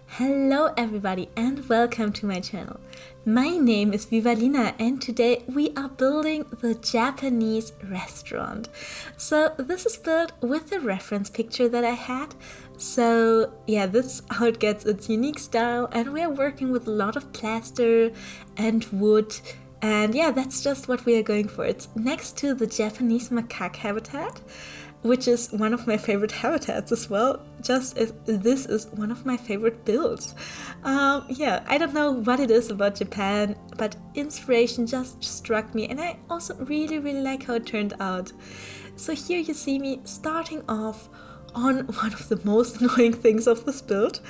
Hello everybody and welcome to my channel. My name is Vivalina and today we are building the Japanese restaurant. So this is built with the reference picture that I had. So yeah, this is how it gets its unique style, and we are working with a lot of plaster and wood. And yeah, that's just what we are going for. It's next to the Japanese macaque habitat, which is one of my favorite habitats as well, just as this is one of my favorite builds. Yeah, I don't know what it is about Japan, but inspiration just struck me, and I also really like how it turned out. So here you see me starting off on one of the most annoying things of this build,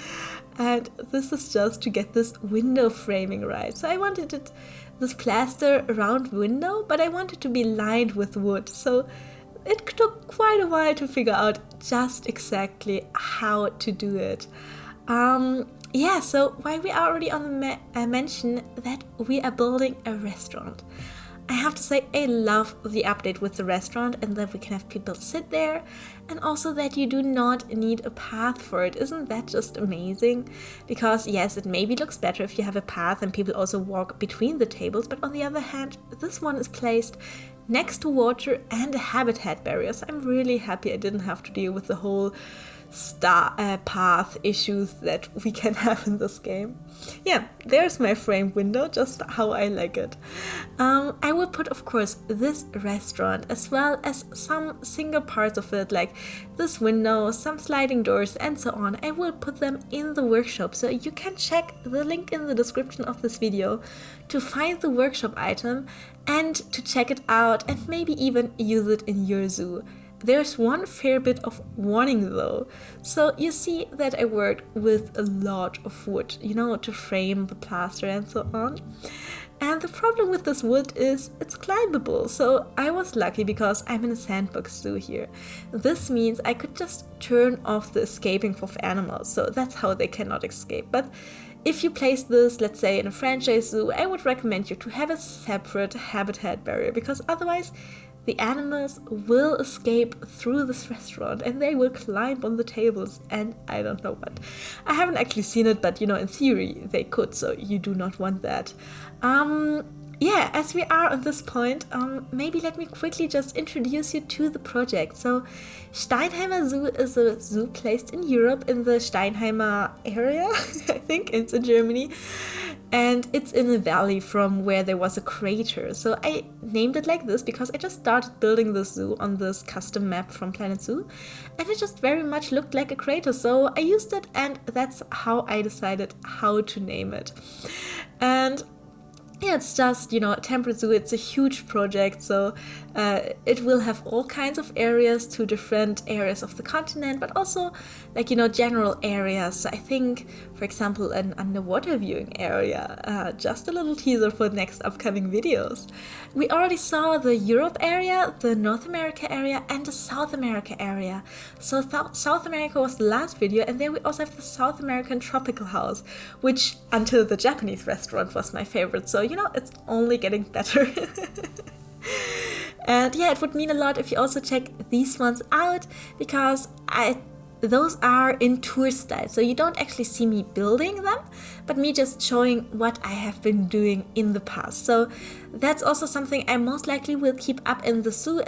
and this is just to get this window framing right. So I wanted this plaster round window, but I wanted to be lined with wood, so it took quite a while to figure out just exactly how to do it. Yeah, so while we are already on the mention that we are building a restaurant, I have to say I love the update with the restaurant and that we can have people sit there, and also that you do not need a path for it. Isn't that just amazing? Because yes, it maybe looks better if you have a path and people also walk between the tables, but on the other hand, this one is placed next to water and a habitat barrier, so I'm really happy I didn't have to deal with the whole path issues that we can have in this game. Yeah, there's my framed window, just how I like it. I will put, of course, this restaurant as well as some single parts of it, like this window, some sliding doors and so on. I will put them in the workshop, so you can check the link in the description of this video to find the workshop item and to check it out and maybe even use it in your zoo. There's one fair bit of warning though. So you see that I worked with a lot of wood, to frame the plaster and so on. And the problem with this wood is it's climbable. So I was lucky because I'm in a sandbox zoo here. This means I could just turn off the escaping of animals. So that's how they cannot escape. But if you place this, let's say, in a franchise zoo, I would recommend you to have a separate habitat barrier, because otherwise the animals will escape through this restaurant and they will climb on the tables and I don't know what. I haven't actually seen it, but in theory they could, so you do not want that. Yeah, as we are on this point, maybe let me quickly just introduce you to the project. So Steinheimer Zoo is a zoo placed in Europe in the Steinheimer area. I think it's in Germany. And it's in a valley from where there was a crater. So I named it like this because I just started building this zoo on this custom map from Planet Zoo, and it just very much looked like a crater. So I used it, and that's how I decided how to name it. And yeah, it's just, a temperate zoo. It's a huge project, so it will have all kinds of areas to different areas of the continent, but also general areas. So I think, for example, an underwater viewing area, just a little teaser for next upcoming videos. We already saw the Europe area, the North America area, and the South America area. So South America was the last video, and then we also have the South American tropical house, which until the Japanese restaurant was my favorite. So it's only getting better. And yeah, it would mean a lot if you also check these ones out, because those are in tour style. So you don't actually see me building them, but me just showing what I have been doing in the past. So that's also something I most likely will keep up in the zoo.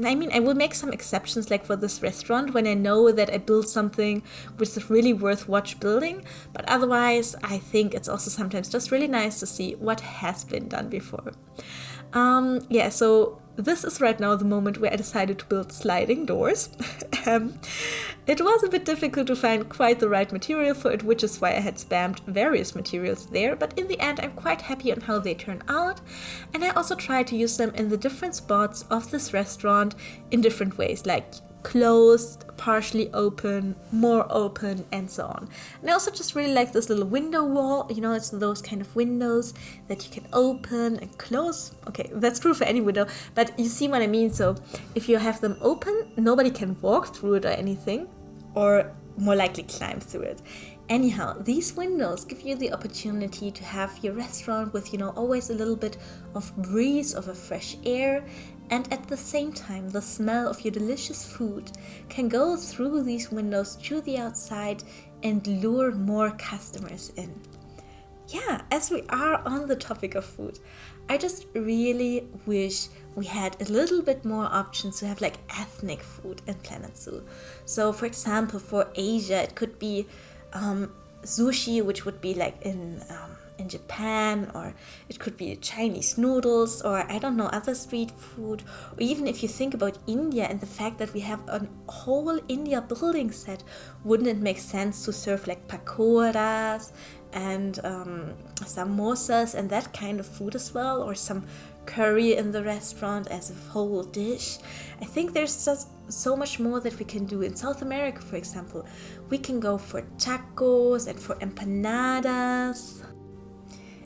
I will make some exceptions, like for this restaurant, when I know that I build something which is really worth building. But otherwise, I think it's also sometimes just really nice to see what has been done before. Yeah, so this is right now the moment where I decided to build sliding doors. It was a bit difficult to find quite the right material for it, which is why I had spammed various materials there, but in the end I'm quite happy on how they turn out, and I also tried to use them in the different spots of this restaurant in different ways, like closed, partially open, more open, and so on. And I also just really like this little window wall. It's those kind of windows that you can open and close. Okay, that's true for any window, but you see what I mean. So if you have them open, nobody can walk through it or anything, or more likely climb through it. Anyhow, these windows give you the opportunity to have your restaurant with, always a little bit of breeze, of a fresh air, and at the same time, the smell of your delicious food can go through these windows to the outside and lure more customers in. Yeah, as we are on the topic of food, I just really wish we had a little bit more options to have like ethnic food in Planet Zoo. So for example, for Asia, it could be sushi, which would be like in Japan, or it could be Chinese noodles, or I don't know, other street food. Or even if you think about India and the fact that we have a whole India building set, wouldn't it make sense to serve like pakoras and samosas and that kind of food as well, or some curry in the restaurant as a whole dish? I think there's just so much more that we can do. In South America, for example, we can go for tacos and for empanadas.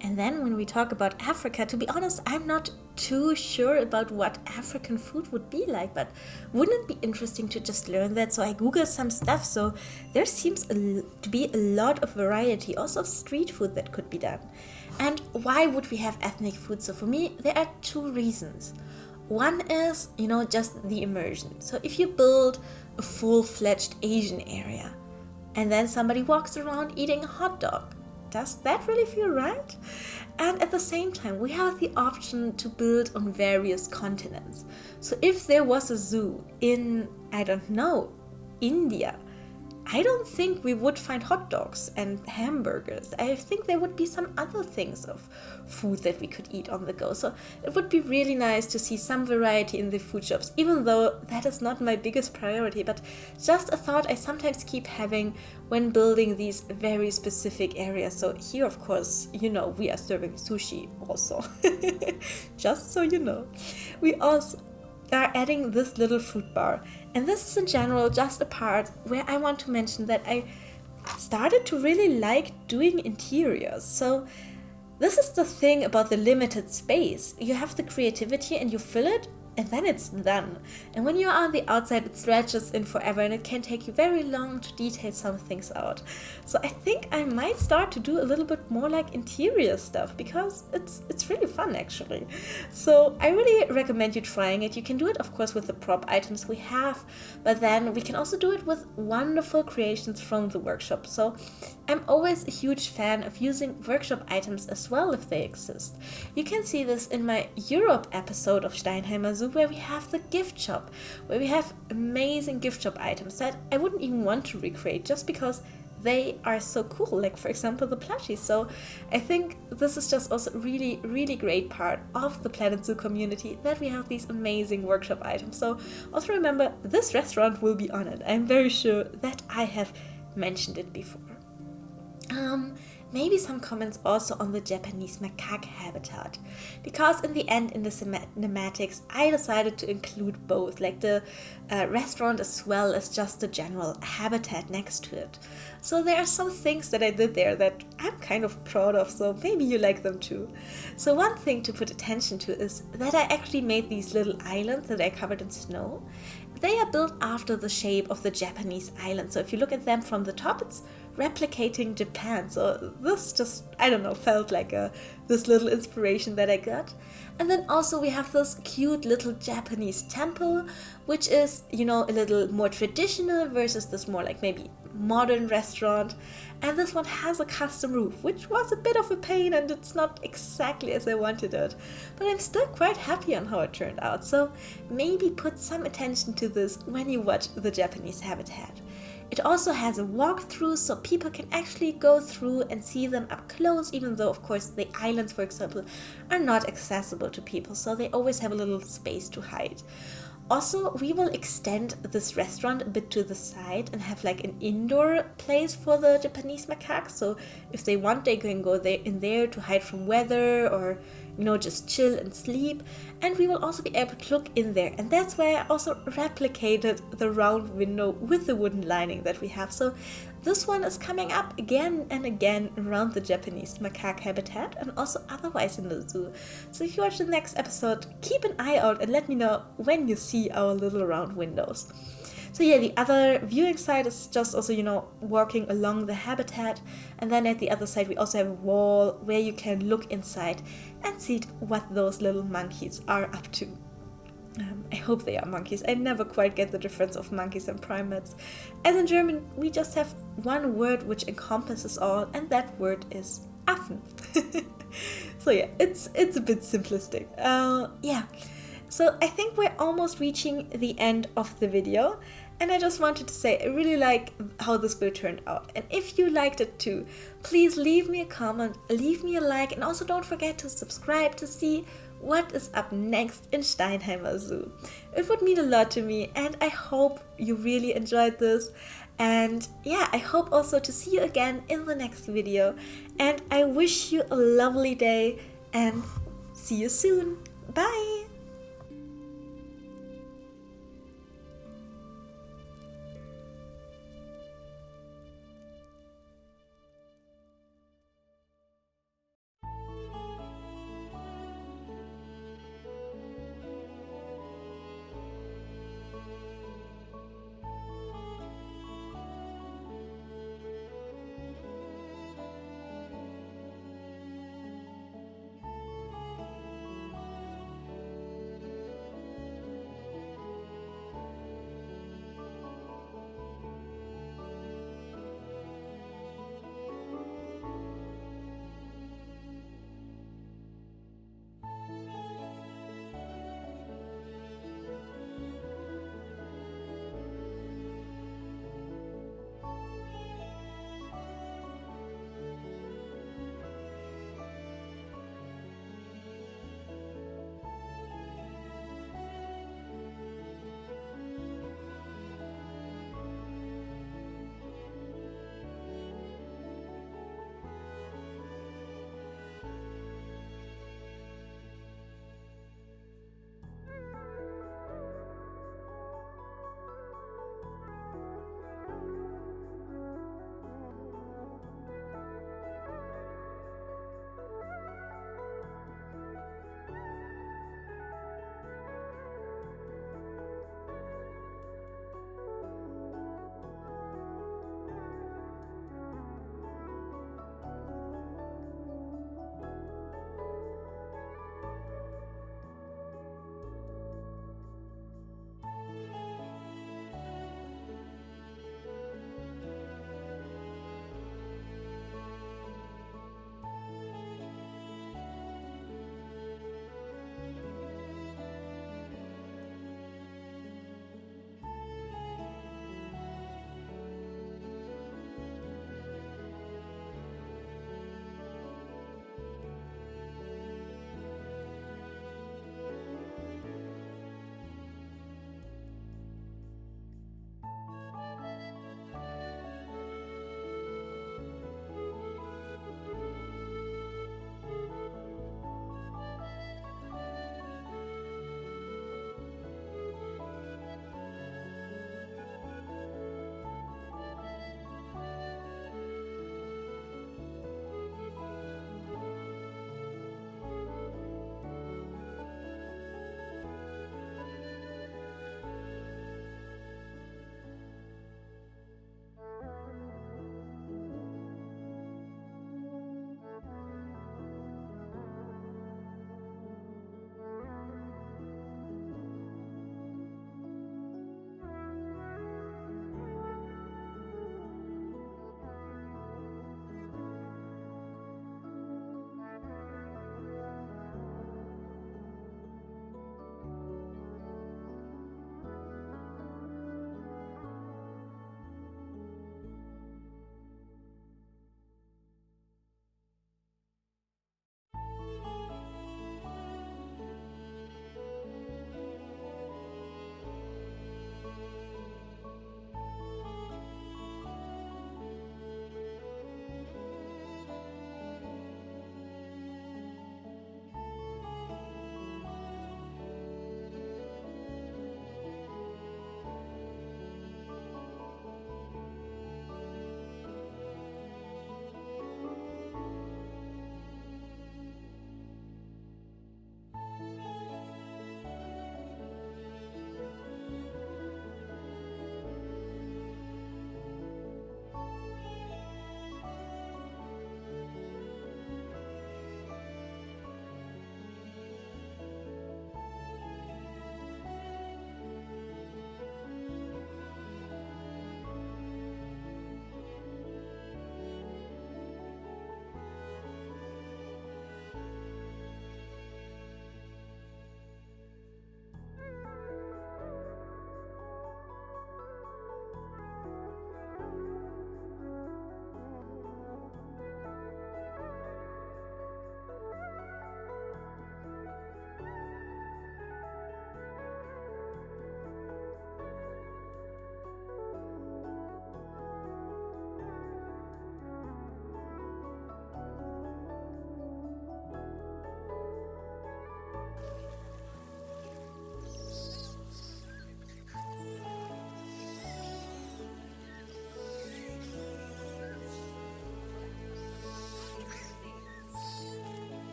And then when we talk about Africa, to be honest, I'm not too sure about what African food would be like, but wouldn't it be interesting to just learn that? So I googled some stuff, so there seems to be a lot of variety, also of street food that could be done. And why would we have ethnic food? So for me, there are two reasons. One is, just the immersion. So if you build a full-fledged Asian area, and then somebody walks around eating a hot dog, does that really feel right? And at the same time, we have the option to build on various continents. So if there was a zoo in, I don't know, India, I don't think we would find hot dogs and hamburgers. I think there would be some other things of food that we could eat on the go. So it would be really nice to see some variety in the food shops, even though that is not my biggest priority, but just a thought I sometimes keep having when building these very specific areas. So here, of course, we are serving sushi also. Just so you know. We also are adding this little fruit bar, and this is in general just a part where I want to mention that I started to really like doing interiors. So this is the thing about the limited space. You have the creativity and you fill it, and then it's done. And when you're on the outside, it stretches in forever, and it can take you very long to detail some things out. So I think I might start to do a little bit more like interior stuff, because it's really fun actually. So I really recommend you trying it. You can do it, of course, with the prop items we have, but then we can also do it with wonderful creations from the workshop. So I'm always a huge fan of using workshop items as well if they exist. You can see this in my Europe episode of Steinheimer Zoo, where we have the gift shop, where we have amazing gift shop items that I wouldn't even want to recreate just because they are so cool, like for example the plushies. So I think this is just also really, really great part of the Planet Zoo community, that we have these amazing workshop items. So also remember, this restaurant will be on it. I'm very sure that I have mentioned it before. Maybe some comments also on the Japanese macaque habitat, because in the end, in the cinematics, I decided to include both, like the restaurant as well as just the general habitat next to it. So there are some things that I did there that I'm kind of proud of, so maybe you like them too. So one thing to put attention to is that I actually made these little islands that I covered in snow. They are built after the shape of the Japanese island. So if you look at them from the top, it's replicating Japan. So this just, I don't know, felt like this little inspiration that I got. And then also we have this cute little Japanese temple, which is, a little more traditional versus this more like maybe modern restaurant. And this one has a custom roof, which was a bit of a pain, and it's not exactly as I wanted it. But I'm still quite happy on how it turned out. So maybe put some attention to this when you watch the Japanese habitat. It also has a walkthrough, so people can actually go through and see them up close, even though, of course, the islands, for example, are not accessible to people, so they always have a little space to hide. Also, we will extend this restaurant a bit to the side and have like an indoor place for the Japanese macaques. So if they want, they can go in there to hide from weather, or just chill and sleep. And we will also be able to look in there. And that's why I also replicated the round window with the wooden lining that we have. So this one is coming up again and again around the Japanese macaque habitat, and also otherwise in the zoo. So if you watch the next episode, keep an eye out and let me know when you see our little round windows. So yeah, the other viewing side is just also, walking along the habitat. And then at the other side, we also have a wall where you can look inside and see what those little monkeys are up to. I hope they are monkeys. I never quite get the difference of monkeys and primates. As in German, we just have one word which encompasses all, and that word is Affen. So yeah, it's a bit simplistic. Yeah. So I think we're almost reaching the end of the video, and I just wanted to say I really like how this build turned out. And if you liked it too, please leave me a comment, leave me a like, and also don't forget to subscribe to see what is up next in Steinheimer Zoo. It would mean a lot to me, and I hope you really enjoyed this. And yeah, I hope also to see you again in the next video. And I wish you a lovely day and see you soon. Bye!